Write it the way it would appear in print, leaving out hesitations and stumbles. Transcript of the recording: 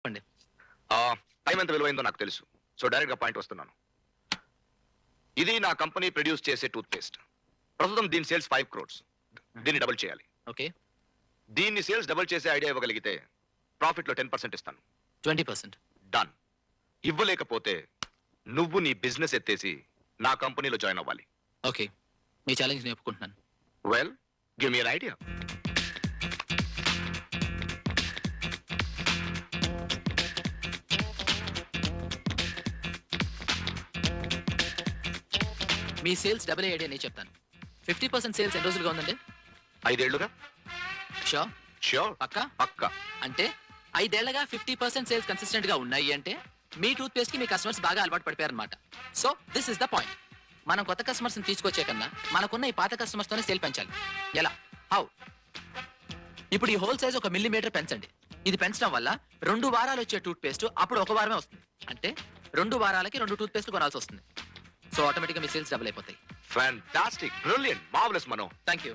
చెప్పండి. టైం ఎంత విలువైందో నాకు తెలుసు, సో డైరెక్ట్ గా పాయింట్ వస్తున్నాను. ఇది నా కంపెనీ ప్రొడ్యూస్ చేసే టూత్ పేస్ట్. ప్రస్తుతం దీని సేల్స్ 5 crores. దీన్ని డబుల్ చేయాలి. ఓకే, దీన్ని సేల్స్ డబుల్ చేసే ఐడియా ఇవ్వగలిగితే ప్రాఫిట్ లో 10% ఇస్తాను. 20%. డన్. ఇవ్వలేకపోతే నువ్వు నీ బిజినెస్ ఎత్తేసి నా కంపెనీలో జాయిన్ అవ్వాలి. ఓకే, మీ ఛాలెంజ్ నేను ఒప్పుకుంటున్నాను. Well, give me an idea. మీ సేల్స్ డబుల్ ఐడియా నేను చెప్తాను. 50% సేల్స్ ఎన్ని రోజులుగా ఉందండి? 5 ఏళ్లుగా. షూర్? ష్యూర్, పక్కా? పక్కా. అంటే 5 ఏళ్లగా 50% సేల్స్ కన్సిస్టెంట్ గా ఉన్నాయి అంటే మీ టూత్ పేస్ట్ కి మీ కస్టమర్స్ బాగా అలవాటు పడిపోయారన్నమాట. So this is the point. మనం కొత్త కస్టమర్స్ ని తీసుకొచ్చే కన్నా మనకున్న ఈ పాత కస్టమర్స్ తోనే సేల్ పెంచాలి. ఎలా? హౌ? ఇప్పుడు ఈ హోల్ సైజ్ 1 millimeter పెంచండి. ఇది పెంచడం వల్ల 2 వారాలు వచ్చే టూత్ పేస్ట్ అప్పుడు 1 వారమే వస్తుంది. అంటే 2 వారాలకి 2 టూత్ పేస్ట్లు కొనాల్సి వస్తుంది. సో ఆటోమేటిక్గా మీ సేల్స్ డబుల్ అయిపోతాయి. Fantastic, brilliant, marvellous Mano. Thank you.